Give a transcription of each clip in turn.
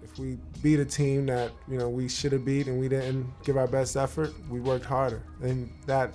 If we beat a team that, we should have beat and we didn't give our best effort, we worked harder. And that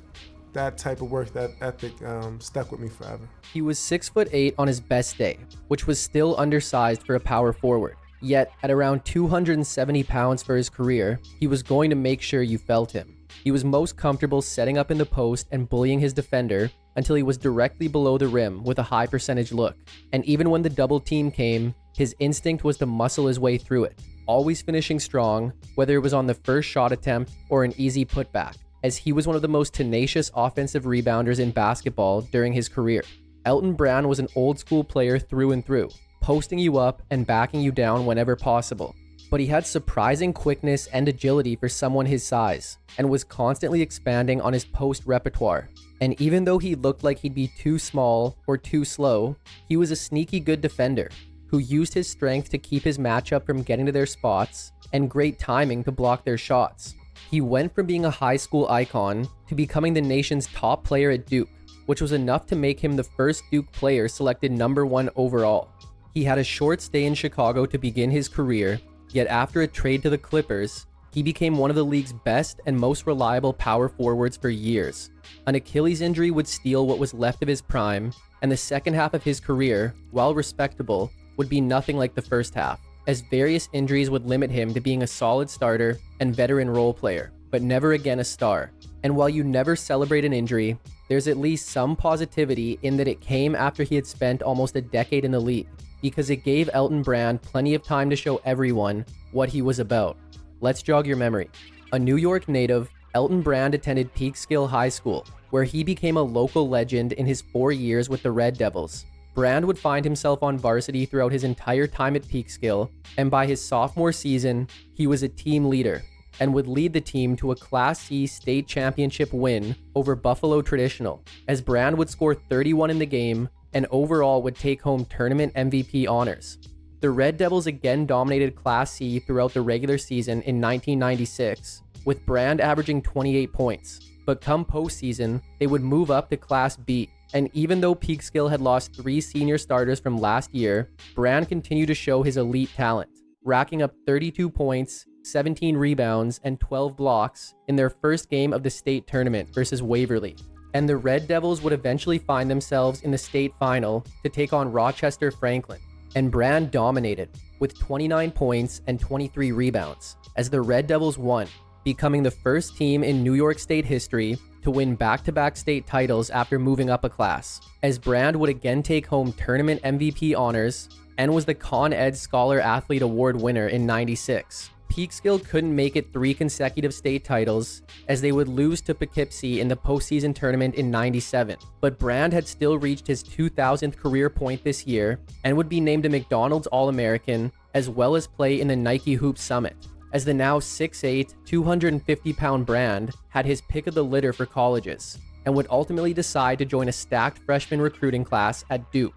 type of work, that ethic stuck with me forever. He was 6'8" on his best day, which was still undersized for a power forward. Yet, at around 270 pounds for his career, he was going to make sure you felt him. He was most comfortable setting up in the post and bullying his defender until he was directly below the rim with a high percentage look. And even when the double team came, his instinct was to muscle his way through it, always finishing strong, whether it was on the first shot attempt or an easy putback, as he was one of the most tenacious offensive rebounders in basketball during his career. Elton Brand was an old school player through and through, posting you up and backing you down whenever possible. But he had surprising quickness and agility for someone his size, and was constantly expanding on his post repertoire. And even though he looked like he'd be too small or too slow, he was a sneaky good defender who used his strength to keep his matchup from getting to their spots and great timing to block their shots. He went from being a high school icon to becoming the nation's top player at Duke, which was enough to make him the first Duke player selected #1 overall. He had a short stay in Chicago to begin his career, yet after a trade to the Clippers, he became one of the league's best and most reliable power forwards for years. An Achilles injury would steal what was left of his prime, and the second half of his career, while respectable, would be nothing like the first half, as various injuries would limit him to being a solid starter and veteran role player, but never again a star. And while you never celebrate an injury, there's at least some positivity in that it came after he had spent almost a decade in the league, because it gave Elton Brand plenty of time to show everyone what he was about. Let's jog your memory. A New York native, Elton Brand attended Peekskill High School, where he became a local legend in his 4 years with the Red Devils. Brand would find himself on varsity throughout his entire time at Peekskill, and by his sophomore season, he was a team leader and would lead the team to a Class C state championship win over Buffalo Traditional, as Brand would score 31 in the game and overall would take home tournament MVP honors. The Red Devils again dominated Class C throughout the regular season in 1996, with Brand averaging 28 points. But come postseason, they would move up to Class B. And even though Peekskill had lost 3 senior starters from last year, Brand continued to show his elite talent, racking up 32 points, 17 rebounds, and 12 blocks in their first game of the state tournament versus Waverly. And the Red Devils would eventually find themselves in the state final to take on Rochester Franklin. And Brand dominated with 29 points and 23 rebounds as the Red Devils won, becoming the first team in New York State history to win back-to-back state titles after moving up a class, as Brand would again take home tournament MVP honors and was the Con Ed Scholar Athlete Award winner in '96. Peekskill couldn't make it 3 consecutive state titles, as they would lose to Poughkeepsie in the postseason tournament in '97. But Brand had still reached his 2,000th career point this year and would be named a McDonald's All-American, as well as play in the Nike Hoop Summit, as the now 6'8", 250-pound Brand had his pick of the litter for colleges, and would ultimately decide to join a stacked freshman recruiting class at Duke.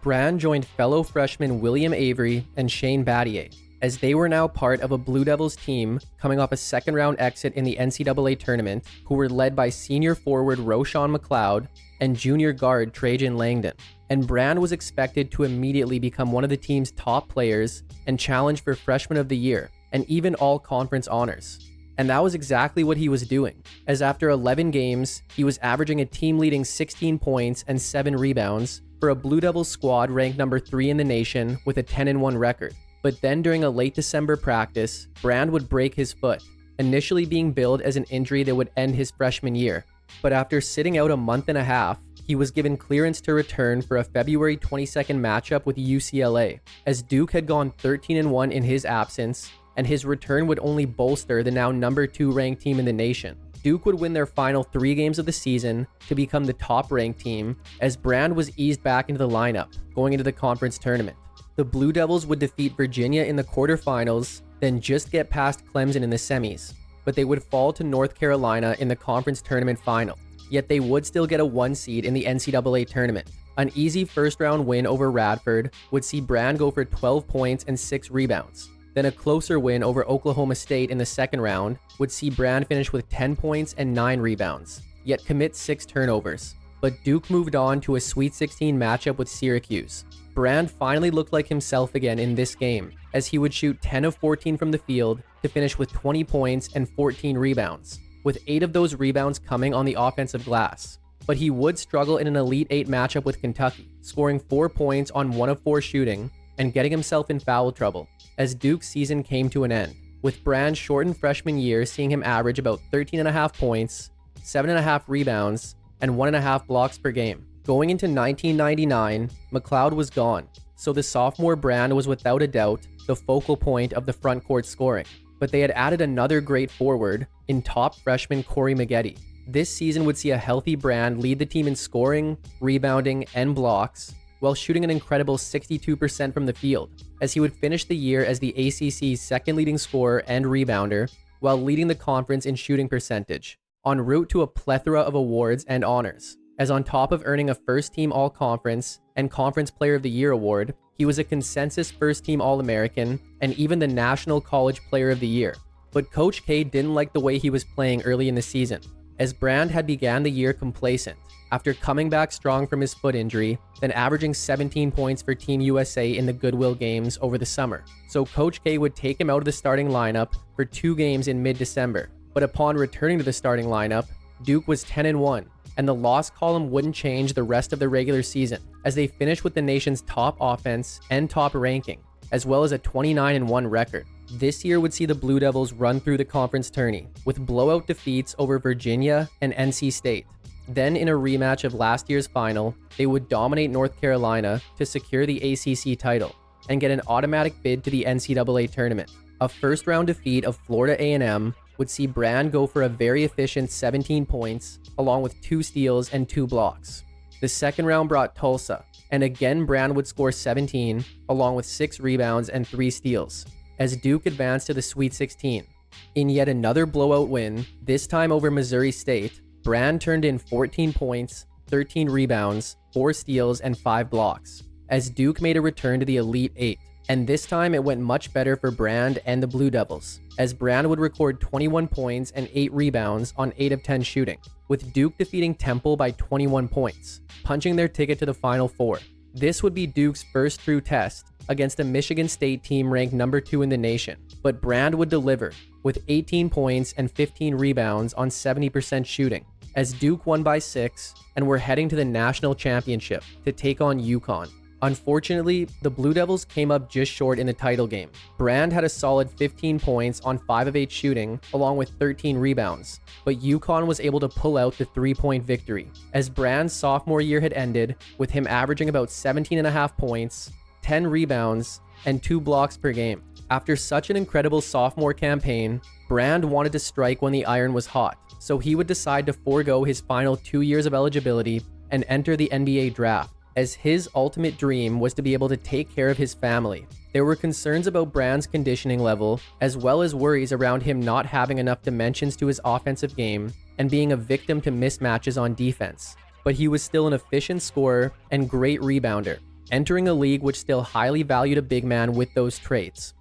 Brand joined fellow freshmen William Avery and Shane Battier, as they were now part of a Blue Devils team coming off a second-round exit in the NCAA tournament, who were led by senior forward Roshan McLeod and junior guard Trajan Langdon. And Brand was expected to immediately become one of the team's top players and challenge for Freshman of the Year, and even all-conference honors. And that was exactly what he was doing, as after 11 games, he was averaging a team-leading 16 points and 7 rebounds for a Blue Devils squad ranked number 3 in the nation with a 10-1 record. But then during a late December practice, Brand would break his foot, initially being billed as an injury that would end his freshman year. But after sitting out a month and a half, he was given clearance to return for a February 22nd matchup with UCLA, as Duke had gone 13-1 in his absence, and his return would only bolster the now number 2 ranked team in the nation. Duke would win their final 3 games of the season to become the top ranked team, as Brand was eased back into the lineup going into the conference tournament. The Blue Devils would defeat Virginia in the quarterfinals, then just get past Clemson in the semis, but they would fall to North Carolina in the conference tournament final. Yet they would still get a 1 seed in the NCAA tournament. An easy first-round win over Radford would see Brand go for 12 points and 6 rebounds. Then a closer win over Oklahoma State in the second round would see Brand finish with 10 points and 9 rebounds, yet commit 6 turnovers. But Duke moved on to a Sweet 16 matchup with Syracuse, Brand finally looked like himself again in this game, as he would shoot 10 of 14 from the field to finish with 20 points and 14 rebounds, with 8 of those rebounds coming on the offensive glass. But he would struggle in an Elite 8 matchup with Kentucky, scoring 4 points on 1 of 4 shooting and getting himself in foul trouble as Duke's season came to an end, with Brand's shortened freshman year seeing him average about 13.5 points, 7.5 rebounds, and 1.5 blocks per game. Going into 1999, McLeod was gone, so the sophomore Brand was without a doubt the focal point of the front court scoring. But they had added another great forward in top freshman Corey Maggette. This season would see a healthy Brand lead the team in scoring, rebounding, and blocks, while shooting an incredible 62% from the field, as he would finish the year as the ACC's second leading scorer and rebounder, while leading the conference in shooting percentage, en route to a plethora of awards and honors. As on top of earning a first-team All-Conference and Conference Player of the Year award, he was a consensus first-team All-American and even the National College Player of the Year. But Coach K didn't like the way he was playing early in the season, as Brand had began the year complacent, after coming back strong from his foot injury, then averaging 17 points for Team USA in the Goodwill Games over the summer. So Coach K would take him out of the starting lineup for 2 games in mid-December. But upon returning to the starting lineup, Duke was 10-1, and the loss column wouldn't change the rest of the regular season, as they finished with the nation's top offense and top ranking, as well as a 29-1 record. This year would see the Blue Devils run through the conference tourney, with blowout defeats over Virginia and NC State. Then in a rematch of last year's final, they would dominate North Carolina to secure the ACC title, and get an automatic bid to the NCAA tournament. A first-round defeat of Florida A&M would see Brand go for a very efficient 17 points, along with 2 steals and 2 blocks. The second round brought Tulsa, and again Brand would score 17, along with 6 rebounds and 3 steals, as Duke advanced to the Sweet 16. In yet another blowout win, this time over Missouri State, Brand turned in 14 points, 13 rebounds, 4 steals, and 5 blocks, as Duke made a return to the Elite 8. And this time it went much better for Brand and the Blue Devils, as Brand would record 21 points and 8 rebounds on 8 of 10 shooting, with Duke defeating Temple by 21 points, punching their ticket to the Final Four. This would be Duke's first true test against a Michigan State team ranked number 2 in the nation, but Brand would deliver, with 18 points and 15 rebounds on 70% shooting, as Duke won by 6 and were heading to the national championship to take on UConn. Unfortunately, the Blue Devils came up just short in the title game. Brand had a solid 15 points on 5 of 8 shooting, along with 13 rebounds, but UConn was able to pull out the 3-point victory, as Brand's sophomore year had ended with him averaging about 17.5 points, 10 rebounds, and 2 blocks per game. After such an incredible sophomore campaign, Brand wanted to strike when the iron was hot, so he would decide to forego his final 2 years of eligibility and enter the NBA draft, as his ultimate dream was to be able to take care of his family. There were concerns about Brand's conditioning level, as well as worries around him not having enough dimensions to his offensive game and being a victim to mismatches on defense. But he was still an efficient scorer and great rebounder, entering a league which still highly valued a big man with those traits.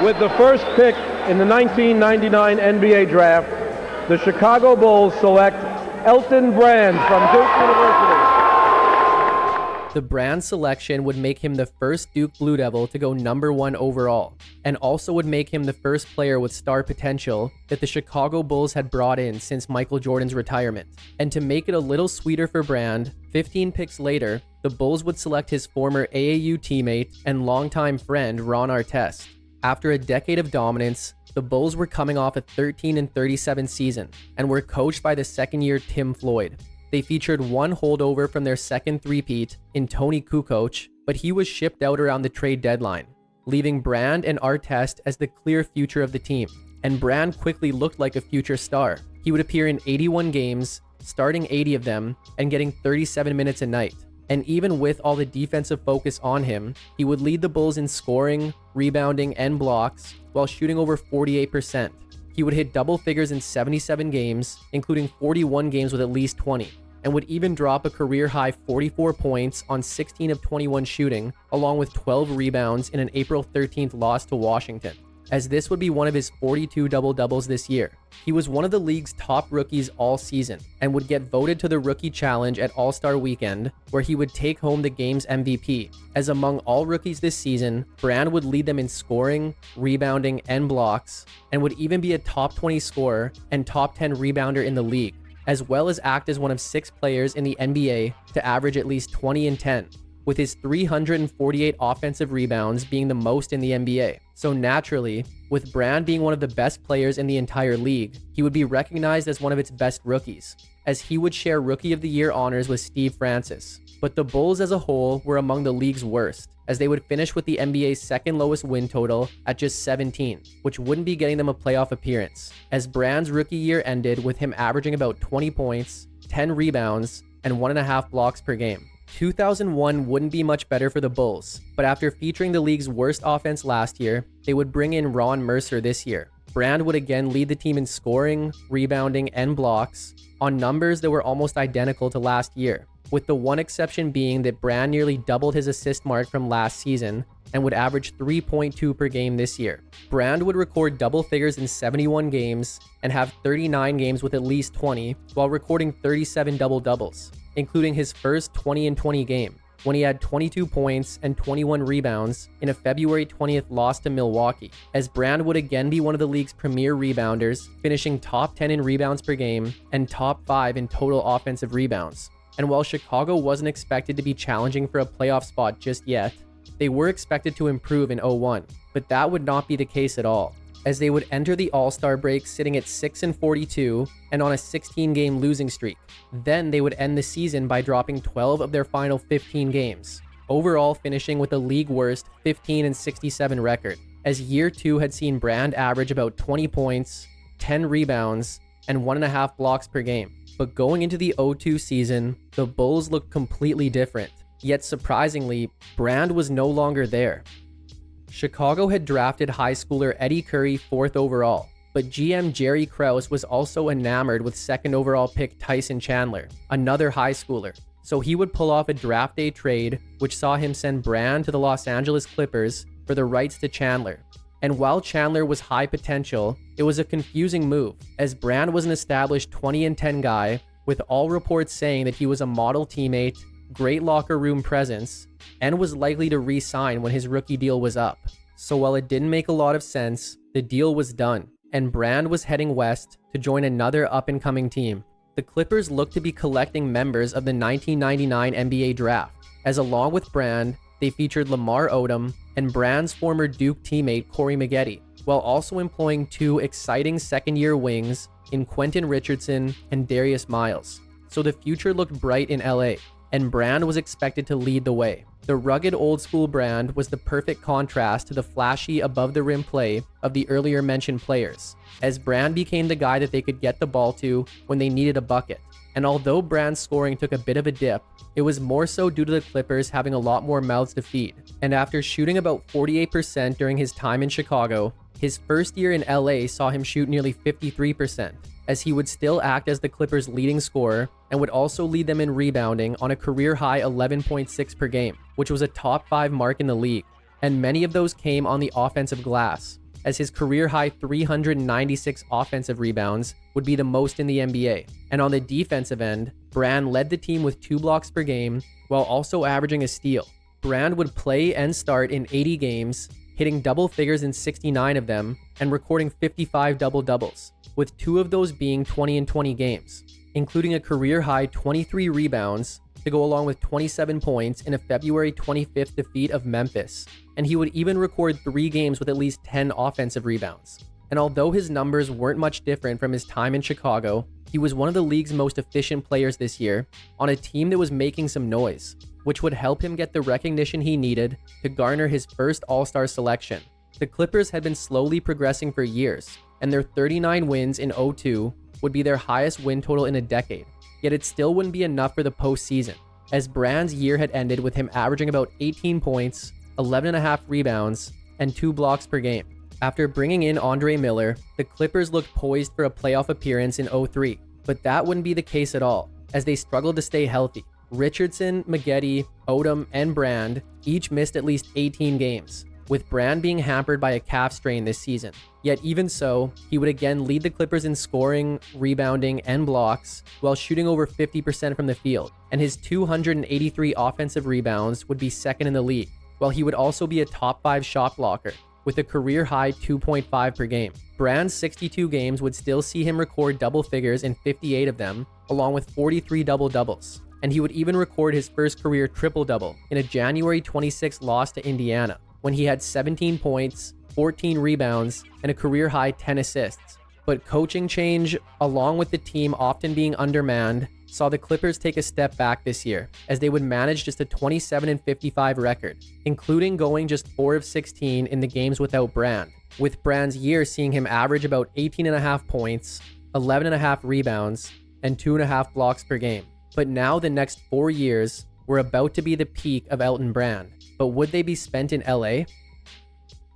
With the first pick in the 1999 NBA draft, the Chicago Bulls select Elton Brand from Duke University. The Brand selection would make him the first Duke Blue Devil to go number 1 overall, and also would make him the first player with star potential that the Chicago Bulls had brought in since Michael Jordan's retirement. And to make it a little sweeter for Brand, 15 picks later, the Bulls would select his former AAU teammate and longtime friend Ron Artest. After a decade of dominance, the Bulls were coming off a 13-37 season and were coached by the second-year Tim Floyd. They featured one holdover from their second three-peat in Tony Kukoc, but he was shipped out around the trade deadline, leaving Brand and Artest as the clear future of the team. And Brand quickly looked like a future star. He would appear in 81 games, starting 80 of them, and getting 37 minutes a night. And even with all the defensive focus on him, he would lead the Bulls in scoring, rebounding, and blocks, while shooting over 48%. He would hit double figures in 77 games, including 41 games with at least 20, and would even drop a career-high 44 points on 16 of 21 shooting, along with 12 rebounds in an April 13th loss to Washington. as this would be one of his 42 double-doubles this year. He was one of the league's top rookies all season and would get voted to the Rookie Challenge at All-Star Weekend, where he would take home the game's MVP, as among all rookies this season, Brand would lead them in scoring, rebounding, and blocks, and would even be a top 20 scorer and top 10 rebounder in the league, as well as act as one of 6 players in the NBA to average at least 20 and 10, with his 348 offensive rebounds being the most in the NBA. So naturally, with Brand being one of the best players in the entire league, he would be recognized as one of its best rookies, as he would share Rookie of the Year honors with Steve Francis. But the Bulls as a whole were among the league's worst, as they would finish with the NBA's second lowest win total at just 17, which wouldn't be getting them a playoff appearance, as Brand's rookie year ended with him averaging about 20 points, 10 rebounds, and 1.5 blocks per game. 2001 wouldn't be much better for the Bulls, but after featuring the league's worst offense last year, they would bring in Ron Mercer this year. Brand would again lead the team in scoring, rebounding, and blocks, on numbers that were almost identical to last year, with the one exception being that Brand nearly doubled his assist mark from last season and would average 3.2 per game this year. Brand would record double figures in 71 games and have 39 games with at least 20, while recording 37 double-doubles, including his first 20 and 20 game, when he had 22 points and 21 rebounds in a February 20th loss to Milwaukee, as Brand would again be one of the league's premier rebounders, finishing top 10 in rebounds per game and top 5 in total offensive rebounds. And while Chicago wasn't expected to be challenging for a playoff spot just yet, they were expected to improve in 01, but that would not be the case at all, as they would enter the All-Star break sitting at 6-42 and on a 16-game losing streak. Then they would end the season by dropping 12 of their final 15 games, overall finishing with a league-worst 15-67 record, as year 2 had seen Brand average about 20 points, 10 rebounds, and 1.5 blocks per game. But going into the 02 season, the Bulls looked completely different. Yet surprisingly, Brand was no longer there. Chicago had drafted high schooler Eddie Curry 4th overall, but GM Jerry Krause was also enamored with 2nd overall pick Tyson Chandler, another high schooler. So he would pull off a draft day trade, which saw him send Brand to the Los Angeles Clippers for the rights to Chandler. And while Chandler was high potential, it was a confusing move, as Brand was an established 20 and 10 guy, with all reports saying that he was a model teammate, great locker room presence, and was likely to re-sign when his rookie deal was up. So while it didn't make a lot of sense, the deal was done, and Brand was heading west to join another up-and-coming team. The Clippers looked to be collecting members of the 1999 NBA draft, as along with Brand, they featured Lamar Odom and Brand's former Duke teammate Corey Maggette, while also employing 2 exciting second-year wings in Quentin Richardson and Darius Miles. So the future looked bright in LA, and Brand was expected to lead the way. The rugged old-school Brand was the perfect contrast to the flashy above-the-rim play of the earlier mentioned players, as Brand became the guy that they could get the ball to when they needed a bucket. And although Brand's scoring took a bit of a dip, it was more so due to the Clippers having a lot more mouths to feed. And after shooting about 48% during his time in Chicago, his first year in LA saw him shoot nearly 53%, as he would still act as the Clippers' leading scorer and would also lead them in rebounding on a career-high 11.6 per game, which was a top 5 mark in the league. And many of those came on the offensive glass, as his career-high 396 offensive rebounds would be the most in the NBA. And on the defensive end, Brand led the team with 2 blocks per game, while also averaging a steal. Brand would play and start in 80 games, hitting double figures in 69 of them, and recording 55 double-doubles, with 2 of those being 20 and 20 games, including a career-high 23 rebounds to go along with 27 points in a February 25th defeat of Memphis, and he would even record 3 games with at least 10 offensive rebounds. And although his numbers weren't much different from his time in Chicago, he was one of the league's most efficient players this year on a team that was making some noise, which would help him get the recognition he needed to garner his first All-Star selection. The Clippers had been slowly progressing for years, and their 39 wins in 02 would be their highest win total in a decade, yet it still wouldn't be enough for the postseason, as Brand's year had ended with him averaging about 18 points, 11.5 rebounds, and 2 blocks per game. After bringing in Andre Miller, the Clippers looked poised for a playoff appearance in 03, but that wouldn't be the case at all, as they struggled to stay healthy. Richardson, Maggette, Odom, and Brand each missed at least 18 games, with Brand being hampered by a calf strain this season. Yet even so, he would again lead the Clippers in scoring, rebounding, and blocks, while shooting over 50% from the field, and his 283 offensive rebounds would be second in the league, while he would also be a top 5 shot blocker, with a career-high 2.5 per game. Brand's 62 games would still see him record double figures in 58 of them, along with 43 double-doubles. And he would even record his first career triple-double in a January 26 loss to Indiana, when he had 17 points, 14 rebounds, and a career-high 10 assists. But coaching change, along with the team often being undermanned, saw the Clippers take a step back this year, as they would manage just a 27-55 record, including going just 4 of 16 in the games without Brand, with Brand's year seeing him average about 18.5 points, 11.5 rebounds, and 2.5 blocks per game. But now the next 4 years were about to be the peak of Elton Brand. But would they be spent in LA?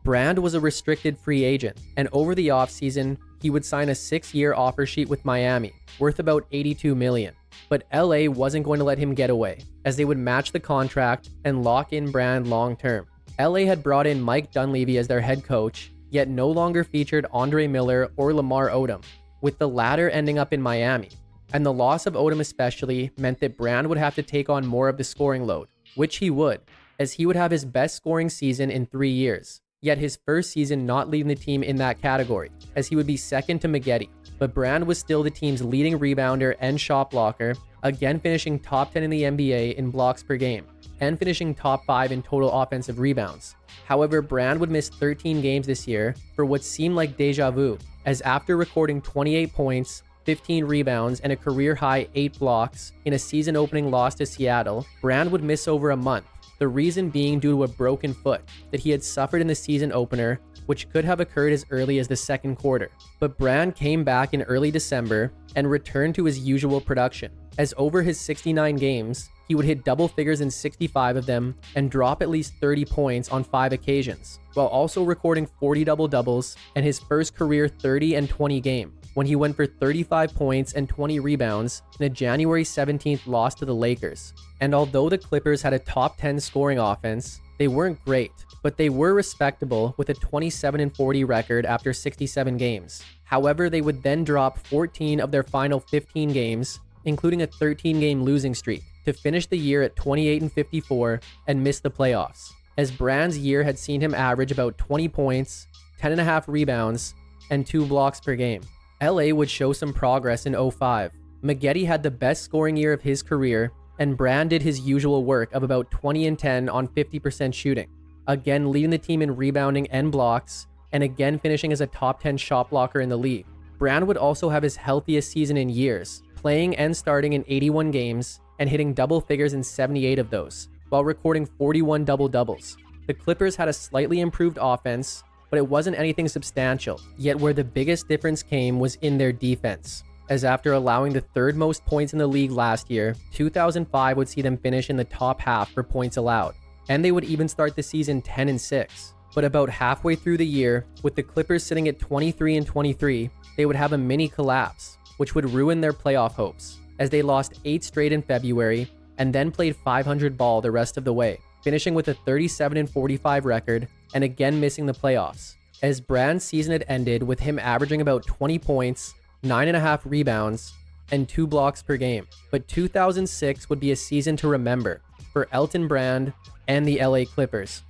Brand was a restricted free agent, and over the offseason, he would sign a 6-year offer sheet with Miami, worth about $82 million. But LA wasn't going to let him get away, as they would match the contract and lock in Brand long term. LA had brought in Mike Dunleavy as their head coach, yet no longer featured Andre Miller or Lamar Odom, with the latter ending up in Miami. And the loss of Odom especially meant that Brand would have to take on more of the scoring load, which he would, as he would have his best scoring season in 3 years. Yet his first season not leading the team in that category, as he would be second to Maggette. But Brand was still the team's leading rebounder and shot blocker, again finishing top 10 in the NBA in blocks per game, and finishing top 5 in total offensive rebounds. However, Brand would miss 13 games this year for what seemed like deja vu, as after recording 28 points, 15 rebounds, and a career-high 8 blocks in a season-opening loss to Seattle, Brand would miss over a month, the reason being due to a broken foot that he had suffered in the season opener, which could have occurred as early as the second quarter. But Brand came back in early December and returned to his usual production, as over his 69 games, he would hit double figures in 65 of them and drop at least 30 points on 5 occasions, while also recording 40 double-doubles and his first career 30 and 20 game, when he went for 35 points and 20 rebounds in a January 17th loss to the Lakers. And although the Clippers had a top 10 scoring offense, they weren't great, but they were respectable with a 27-40 record after 67 games. However, they would then drop 14 of their final 15 games, including a 13-game losing streak, to finish the year at 28-54 and miss the playoffs, as Brand's year had seen him average about 20 points, 10.5 rebounds, and 2 blocks per game. LA would show some progress in 05. Maggette had the best scoring year of his career, and Brand did his usual work of about 20 and 10 on 50% shooting, again leading the team in rebounding and blocks, and again finishing as a top 10 shot blocker in the league. Brand would also have his healthiest season in years, playing and starting in 81 games and hitting double figures in 78 of those, while recording 41 double-doubles. The Clippers had a slightly improved offense, but it wasn't anything substantial, yet where the biggest difference came was in their defense, as after allowing the 3rd most points in the league last year, 2005 would see them finish in the top half for points allowed, and they would even start the season 10-6. But about halfway through the year, with the Clippers sitting at 23-23, they would have a mini collapse, which would ruin their playoff hopes, as they lost 8 straight in February, and then played 500 ball the rest of the way, finishing with a 37-45 record, and again missing the playoffs, as Brand's season had ended with him averaging about 20 points, 9.5 rebounds, and 2 blocks per game. But 2006 would be a season to remember for Elton Brand and the LA Clippers.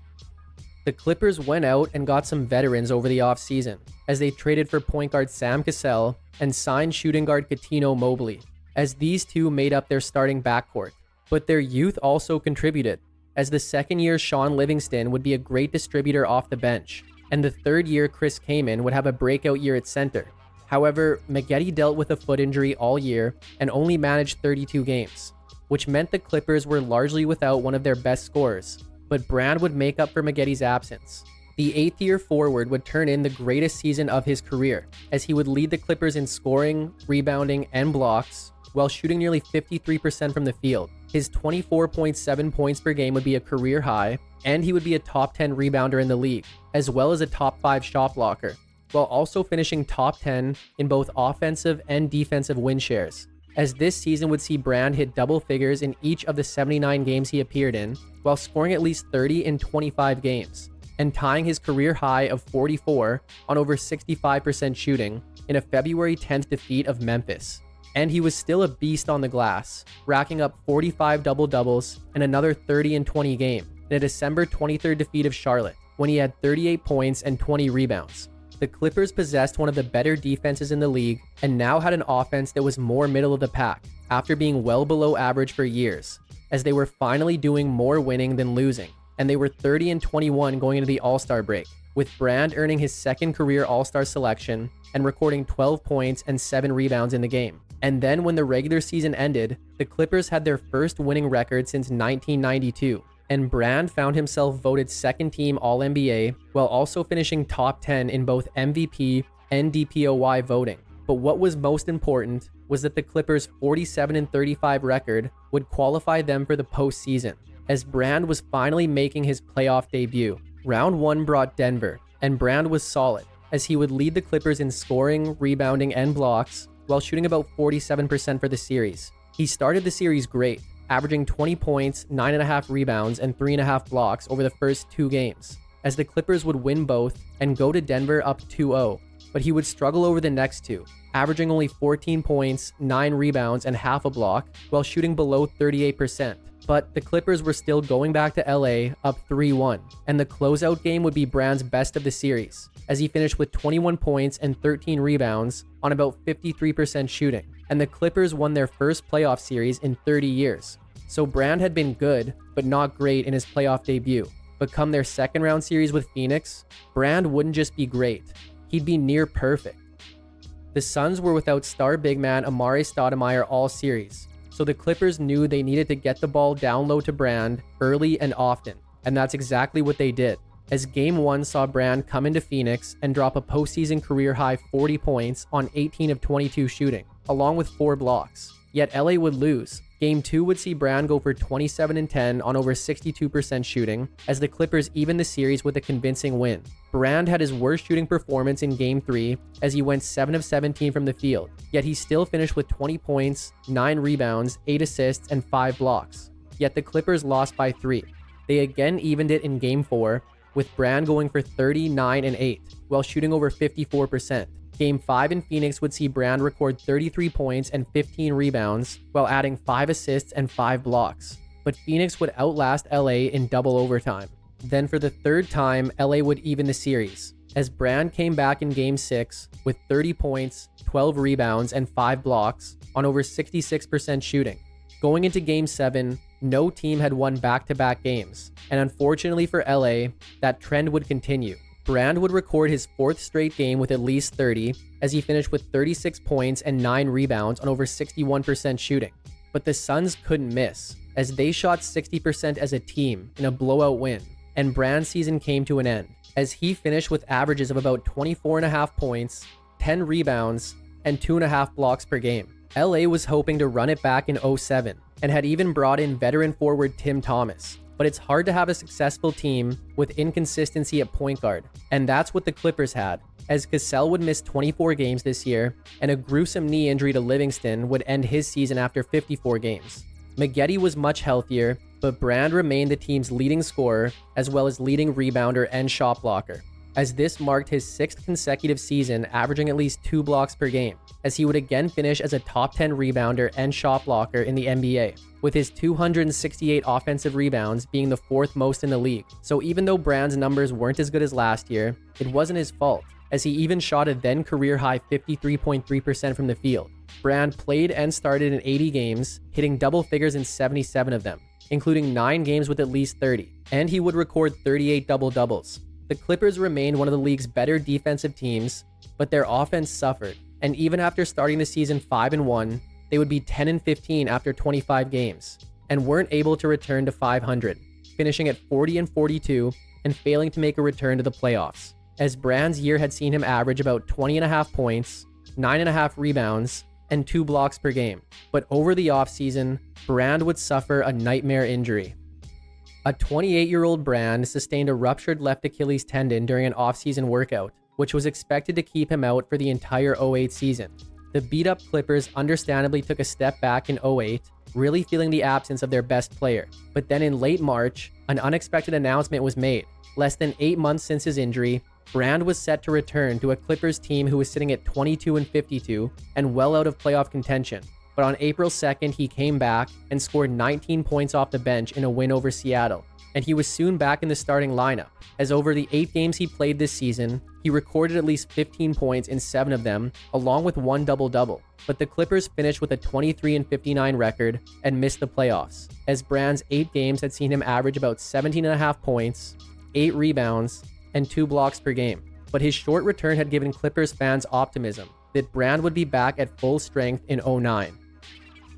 The Clippers went out and got some veterans over the offseason, as they traded for point guard Sam Cassell and signed shooting guard Coutinho Mobley, as these two made up their starting backcourt. But their youth also contributed, as the second-year Sean Livingston would be a great distributor off the bench, and the third-year Chris Kaman would have a breakout year at center. However, Maggette dealt with a foot injury all year and only managed 32 games, which meant the Clippers were largely without one of their best scorers, but Brand would make up for Magetti's absence. The 8th-year forward would turn in the greatest season of his career, as he would lead the Clippers in scoring, rebounding, and blocks, while shooting nearly 53% from the field. His 24.7 points per game would be a career high, and he would be a top 10 rebounder in the league, as well as a top 5 shot blocker, while also finishing top 10 in both offensive and defensive win shares, as this season would see Brand hit double figures in each of the 79 games he appeared in, while scoring at least 30 in 25 games, and tying his career high of 44 on over 65% shooting in a February 10th defeat of Memphis. And he was still a beast on the glass, racking up 45 double-doubles and another 30 and 20 game in a December 23rd defeat of Charlotte, when he had 38 points and 20 rebounds. The Clippers possessed one of the better defenses in the league and now had an offense that was more middle of the pack after being well below average for years, as they were finally doing more winning than losing, and they were 30 and 21 going into the All-Star break, with Brand earning his second career All-Star selection and recording 12 points and 7 rebounds in the game. And then when the regular season ended, the Clippers had their first winning record since 1992, and Brand found himself voted second team All-NBA while also finishing top 10 in both MVP and DPOY voting. But what was most important was that the Clippers' 47-35 record would qualify them for the postseason, as Brand was finally making his playoff debut. Round 1 brought Denver, and Brand was solid, as he would lead the Clippers in scoring, rebounding, and blocks, while shooting about 47% for the series. He started the series great, averaging 20 points, 9.5 rebounds, and 3.5 blocks over the first 2 games, as the Clippers would win both and go to Denver up 2-0, but he would struggle over the next 2, averaging only 14 points, 9 rebounds, and half a block, while shooting below 38%. But the Clippers were still going back to LA up 3-1, and the closeout game would be Brand's best of the series, as he finished with 21 points and 13 rebounds on about 53% shooting, and the Clippers won their first playoff series in 30 years. So Brand had been good, but not great in his playoff debut. But come their second round series with Phoenix, Brand wouldn't just be great, he'd be near perfect. The Suns were without star big man Amare Stoudemire all series, so the Clippers knew they needed to get the ball down low to Brand early and often, and that's exactly what they did, as Game 1 saw Brand come into Phoenix and drop a postseason career-high 40 points on 18 of 22 shooting, along with 4 blocks. Yet LA would lose. Game 2 would see Brand go for 27 and 10 on over 62% shooting, as the Clippers evened the series with a convincing win. Brand had his worst shooting performance in Game 3, as he went 7 of 17 from the field, yet he still finished with 20 points, 9 rebounds, 8 assists, and 5 blocks. Yet the Clippers lost by 3. They again evened it in Game 4, with Brand going for 39 and 8, while shooting over 54%. Game 5 in Phoenix would see Brand record 33 points and 15 rebounds, while adding 5 assists and 5 blocks. But Phoenix would outlast LA in double overtime. Then for the third time, LA would even the series, as Brand came back in Game 6 with 30 points, 12 rebounds, and 5 blocks on over 66% shooting. Going into Game 7, no team had won back-to-back games, and unfortunately for LA, that trend would continue. Brand would record his 4th straight game with at least 30, as he finished with 36 points and 9 rebounds on over 61% shooting. But the Suns couldn't miss, as they shot 60% as a team in a blowout win, and Brand's season came to an end, as he finished with averages of about 24.5 points, 10 rebounds, and 2.5 blocks per game. LA was hoping to run it back in 07, and had even brought in veteran forward Tim Thomas. But it's hard to have a successful team with inconsistency at point guard, and that's what the Clippers had, as Cassell would miss 24 games this year, and a gruesome knee injury to Livingston would end his season after 54 games. Maggette was much healthier, but Brand remained the team's leading scorer, as well as leading rebounder and shot blocker, as this marked his 6th consecutive season averaging at least 2 blocks per game, as he would again finish as a top 10 rebounder and shot blocker in the NBA, with his 268 offensive rebounds being the 4th most in the league. So even though Brand's numbers weren't as good as last year, it wasn't his fault, as he even shot a then career-high 53.3% from the field. Brand played and started in 80 games, hitting double figures in 77 of them, including 9 games with at least 30, and he would record 38 double-doubles. The Clippers remained one of the league's better defensive teams, but their offense suffered, and even after starting the season 5-1, they would be 10-15 after 25 games, and weren't able to return to 500, finishing at 40-42 and failing to make a return to the playoffs, as Brand's year had seen him average about 20.5 points, 9.5 rebounds, and 2 blocks per game. But over the offseason, Brand would suffer a nightmare injury. A 28-year-old Brand sustained a ruptured left Achilles tendon during an offseason workout, which was expected to keep him out for the entire 08 season. The beat-up Clippers understandably took a step back in 08, really feeling the absence of their best player. But then in late March, an unexpected announcement was made, Less than 8 months since his injury, Brand was set to return to a Clippers team who was sitting at 22-52 and well out of playoff contention. But on April 2nd, he came back and scored 19 points off the bench in a win over Seattle. And he was soon back in the starting lineup, as over the 8 games he played this season, he recorded at least 15 points in 7 of them, along with 1 double-double. But the Clippers finished with a 23-59 record and missed the playoffs, as Brand's 8 games had seen him average about 17.5 points, 8 rebounds, and 2 blocks per game. But his short return had given Clippers fans optimism that Brand would be back at full strength in 2009.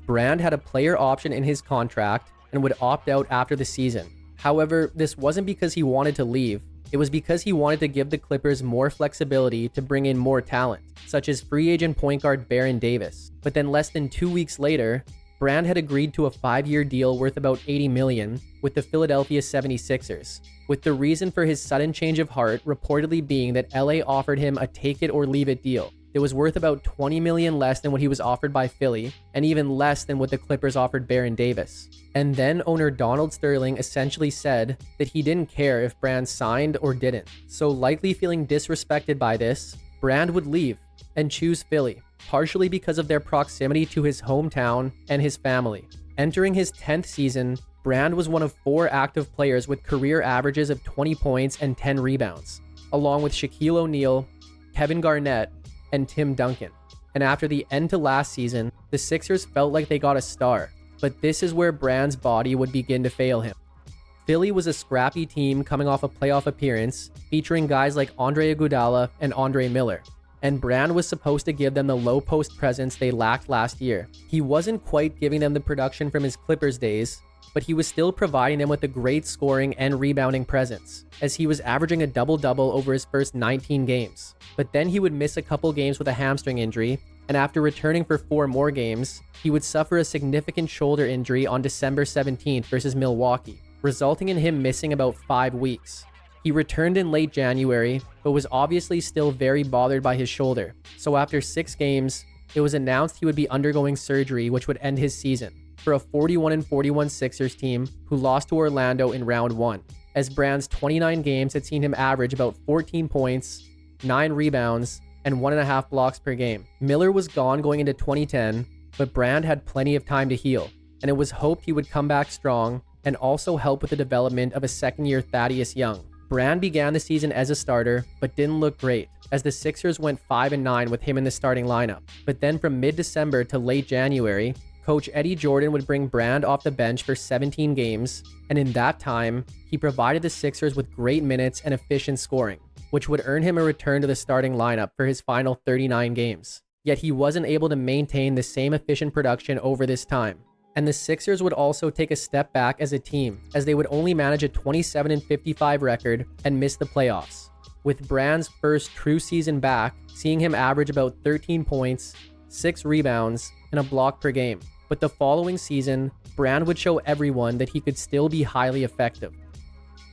Brand had a player option in his contract and would opt out after the season. However, this wasn't because he wanted to leave. It was because he wanted to give the Clippers more flexibility to bring in more talent, such as free agent point guard Baron Davis. But then less than 2 weeks later, Brand had agreed to a 5-year deal worth about $80 million with the Philadelphia 76ers, with the reason for his sudden change of heart reportedly being that LA offered him a take-it-or-leave-it deal. It was worth about $20 million less than what he was offered by Philly, and even less than what the Clippers offered Baron Davis. And then owner Donald Sterling essentially said that he didn't care if Brand signed or didn't. So likely feeling disrespected by this, Brand would leave and choose Philly, partially because of their proximity to his hometown and his family. Entering his 10th season, Brand was one of 4 active players with career averages of 20 points and 10 rebounds, along with Shaquille O'Neal, Kevin Garnett, and Tim Duncan. And after the end to last season, the Sixers felt like they got a star, but this is where Brand's body would begin to fail him. Philly was a scrappy team coming off a playoff appearance featuring guys like Andre Iguodala and Andre Miller, and Brand was supposed to give them the low post presence they lacked last year. He wasn't quite giving them the production from his Clippers days, but he was still providing them with a great scoring and rebounding presence, as he was averaging a double-double over his first 19 games. But then he would miss a couple games with a hamstring injury, and after returning for 4 more games, he would suffer a significant shoulder injury on December 17th versus Milwaukee, resulting in him missing about 5 weeks. He returned in late January, but was obviously still very bothered by his shoulder. So after 6 games, it was announced he would be undergoing surgery, which would end his season, for a 41-41 Sixers team who lost to Orlando in round 1, as Brand's 29 games had seen him average about 14 points, 9 rebounds, and 1.5 blocks per game. Miller was gone going into 2010, but Brand had plenty of time to heal, and it was hoped he would come back strong and also help with the development of a second-year Thaddeus Young. Brand began the season as a starter, but didn't look great, as the Sixers went 5-9 with him in the starting lineup. But then from mid-December to late January, Coach Eddie Jordan would bring Brand off the bench for 17 games, and in that time, he provided the Sixers with great minutes and efficient scoring, which would earn him a return to the starting lineup for his final 39 games. Yet he wasn't able to maintain the same efficient production over this time. And the Sixers would also take a step back as a team, as they would only manage a 27-55 record and miss the playoffs, with Brand's first true season back seeing him average about 13 points, 6 rebounds, and a block per game. But the following season, Brand would show everyone that he could still be highly effective.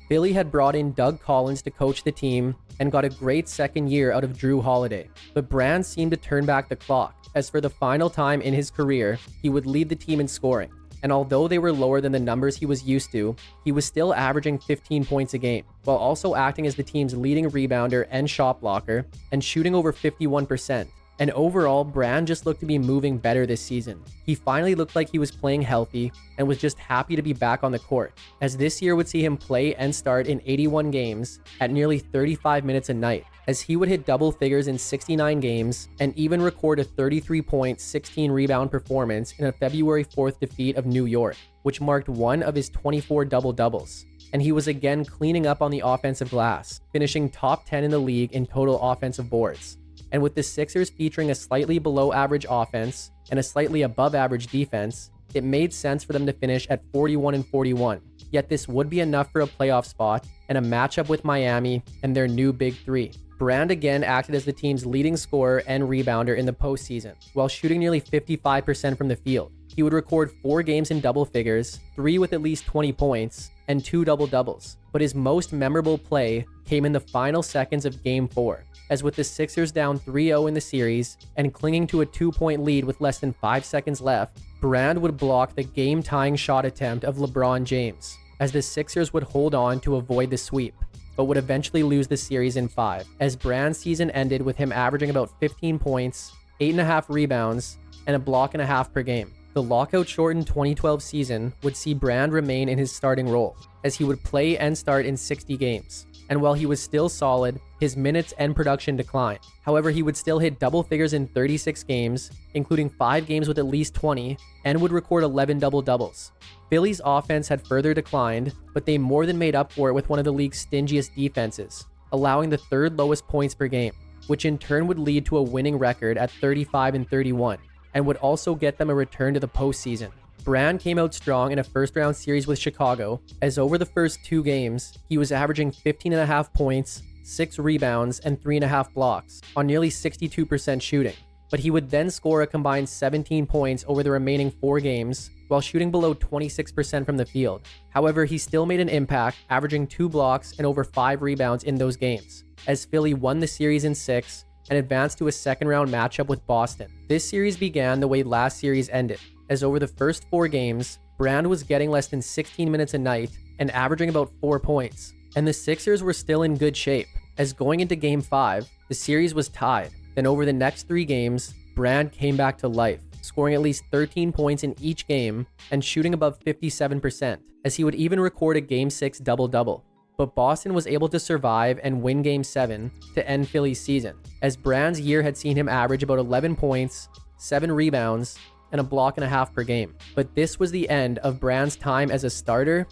Philly had brought in Doug Collins to coach the team and got a great second year out of Drew Holiday, but Brand seemed to turn back the clock, as for the final time in his career, he would lead the team in scoring. And although they were lower than the numbers he was used to, he was still averaging 15 points a game, while also acting as the team's leading rebounder and shot blocker, and shooting over 51%. And overall, Brand just looked to be moving better this season. He finally looked like he was playing healthy and was just happy to be back on the court, as this year would see him play and start in 81 games at nearly 35 minutes a night, as he would hit double figures in 69 games and even record a 33-point, 16-rebound performance in a February 4th defeat of New York, which marked one of his 24 double-doubles. And he was again cleaning up on the offensive glass, finishing top 10 in the league in total offensive boards. And with the Sixers featuring a slightly below average offense and a slightly above average defense, it made sense for them to finish at 41-41. Yet this would be enough for a playoff spot and a matchup with Miami and their new Big Three. Brand again acted as the team's leading scorer and rebounder in the postseason, while shooting nearly 55% from the field. He would record 4 games in double figures, 3 with at least 20 points, and 2 double-doubles. But his most memorable play came in the final seconds of Game 4, as with the Sixers down 3-0 in the series and clinging to a 2-point lead with less than 5 seconds left, Brand would block the game-tying shot attempt of LeBron James, as the Sixers would hold on to avoid the sweep. but would eventually lose the series in 5, as Brand's season ended with him averaging about 15 points, 8.5 rebounds, and a block and a half per game. The lockout-shortened 2012 season would see Brand remain in his starting role, as he would play and start in 60 games. And while he was still solid, his minutes and production declined. However, he would still hit double figures in 36 games, including 5 games with at least 20, and would record 11 double-doubles. Philly's offense had further declined, but they more than made up for it with one of the league's stingiest defenses, allowing the 3rd lowest points per game, which in turn would lead to a winning record at 35-31, and would also get them a return to the postseason. Brand came out strong in a first-round series with Chicago, as over the first 2 games, he was averaging 15.5 points, 6 rebounds, and 3.5 blocks on nearly 62% shooting. But he would then score a combined 17 points over the remaining 4 games, while shooting below 26% from the field. However, he still made an impact, averaging 2 blocks and over 5 rebounds in those games, as Philly won the series in 6 and advanced to a second-round matchup with Boston. This series began the way last series ended, as over the first 4 games, Brand was getting less than 16 minutes a night and averaging about 4 points. And the Sixers were still in good shape, as going into Game 5, the series was tied. Then over the next 3 games, Brand came back to life, scoring at least 13 points in each game and shooting above 57%, as he would even record a Game 6 double-double. But Boston was able to survive and win Game 7 to end Philly's season, as Brand's year had seen him average about 11 points, 7 rebounds, and a block and a half per game. But this was the end of Brand's time as a starter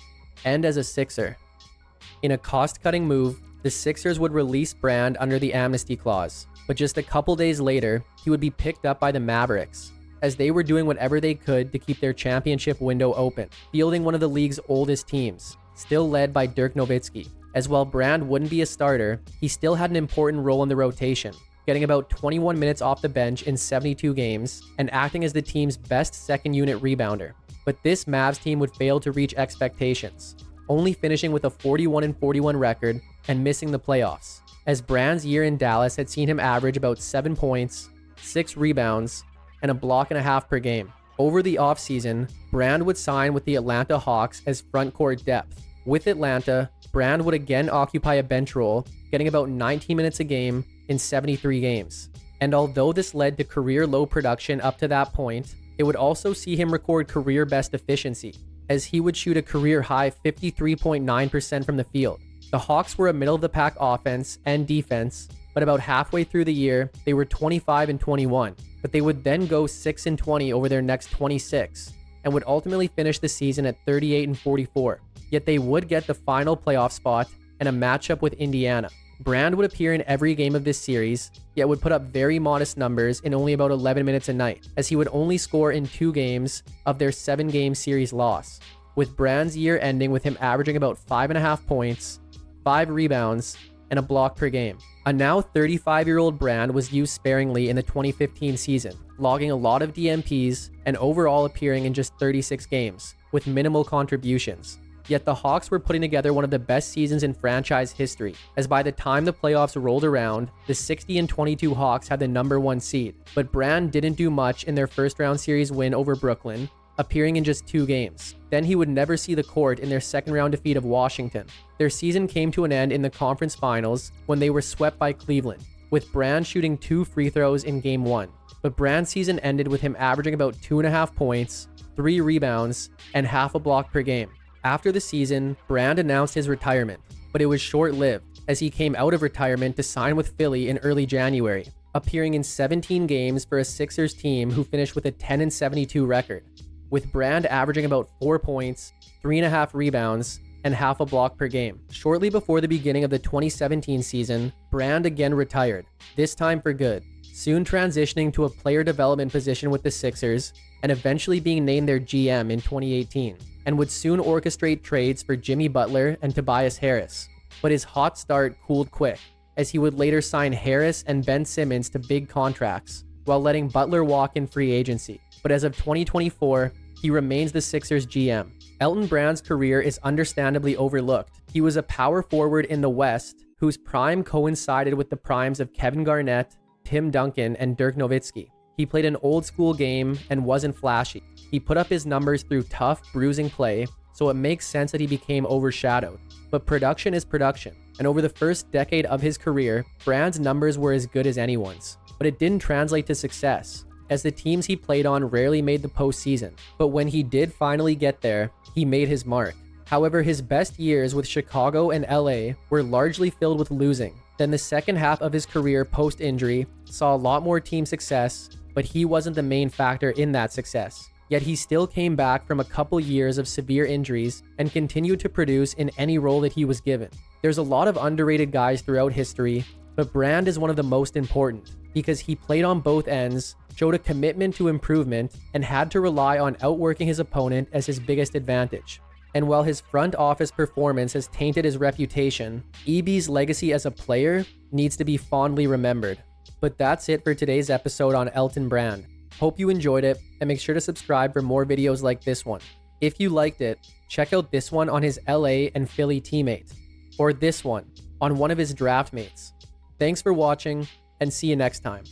and as a Sixer. In a cost-cutting move, the Sixers would release Brand under the amnesty clause, but just a couple days later, he would be picked up by the Mavericks, as they were doing whatever they could to keep their championship window open, fielding one of the league's oldest teams, still led by Dirk Nowitzki. As while Brand wouldn't be a starter, he still had an important role in the rotation, getting about 21 minutes off the bench in 72 games and acting as the team's best second-unit rebounder. But this Mavs team would fail to reach expectations, only finishing with a 41-41 record and missing the playoffs, as Brand's year in Dallas had seen him average about 7 points, 6 rebounds, and a block and a half per game. Over the offseason, Brand would sign with the Atlanta Hawks as frontcourt depth. With Atlanta, Brand would again occupy a bench role, getting about 19 minutes a game in 73 games. And although this led to career low production up to that point, it would also see him record career best efficiency, as he would shoot a career high 53.9% from the field. The Hawks were a middle-of-the-pack offense and defense, but about halfway through the year, they were 25-21, but they would then go 6-20 over their next 26, and would ultimately finish the season at 38-44. Yet they would get the final playoff spot and a matchup with Indiana. Brand would appear in every game of this series, yet would put up very modest numbers in only about 11 minutes a night, as he would only score in 2 games of their 7-game series loss, with Brand's year ending with him averaging about 5.5 points, 5 rebounds, and a block per game. A now 35-year-old Brand was used sparingly in the 2015 season, logging a lot of DMPs and overall appearing in just 36 games, with minimal contributions. Yet the Hawks were putting together one of the best seasons in franchise history, as by the time the playoffs rolled around, the 60-22 Hawks had the #1 seed. But Brand didn't do much in their first-round series win over Brooklyn, appearing in just 2 games. Then he would never see the court in their second-round defeat of Washington. Their season came to an end in the conference finals when they were swept by Cleveland, with Brand shooting 2 free throws in Game 1. But Brand's season ended with him averaging about 2.5 points, 3 rebounds, and half a block per game. After the season, Brand announced his retirement, but it was short-lived, as he came out of retirement to sign with Philly in early January, appearing in 17 games for a Sixers team who finished with a 10-72 record, with Brand averaging about 4 points, 3.5 rebounds, and half a block per game. Shortly before the beginning of the 2017 season, Brand again retired, this time for good, soon transitioning to a player development position with the Sixers, and eventually being named their GM in 2018, and would soon orchestrate trades for Jimmy Butler and Tobias Harris. But his hot start cooled quick, as he would later sign Harris and Ben Simmons to big contracts, while letting Butler walk in free agency. But as of 2024, he remains the Sixers GM. Elton Brand's career is understandably overlooked. He was a power forward in the West, whose prime coincided with the primes of Kevin Garnett, Tim Duncan, and Dirk Nowitzki. He played an old-school game and wasn't flashy. He put up his numbers through tough, bruising play, so it makes sense that he became overshadowed. But production is production, and over the first decade of his career, Brand's numbers were as good as anyone's. But it didn't translate to success, as the teams he played on rarely made the postseason. But when he did finally get there, he made his mark. However, his best years with Chicago and LA were largely filled with losing. Then the second half of his career post-injury saw a lot more team success, but he wasn't the main factor in that success. Yet he still came back from a couple years of severe injuries and continued to produce in any role that he was given. There's a lot of underrated guys throughout history, but Brand is one of the most important because he played on both ends, showed a commitment to improvement, and had to rely on outworking his opponent as his biggest advantage. And while his front office performance has tainted his reputation, EB's legacy as a player needs to be fondly remembered. But that's it for today's episode on Elton Brand. Hope you enjoyed it, and make sure to subscribe for more videos like this one. If you liked it, check out this one on his LA and Philly teammates, or this one on one of his draft mates. Thanks for watching, and see you next time.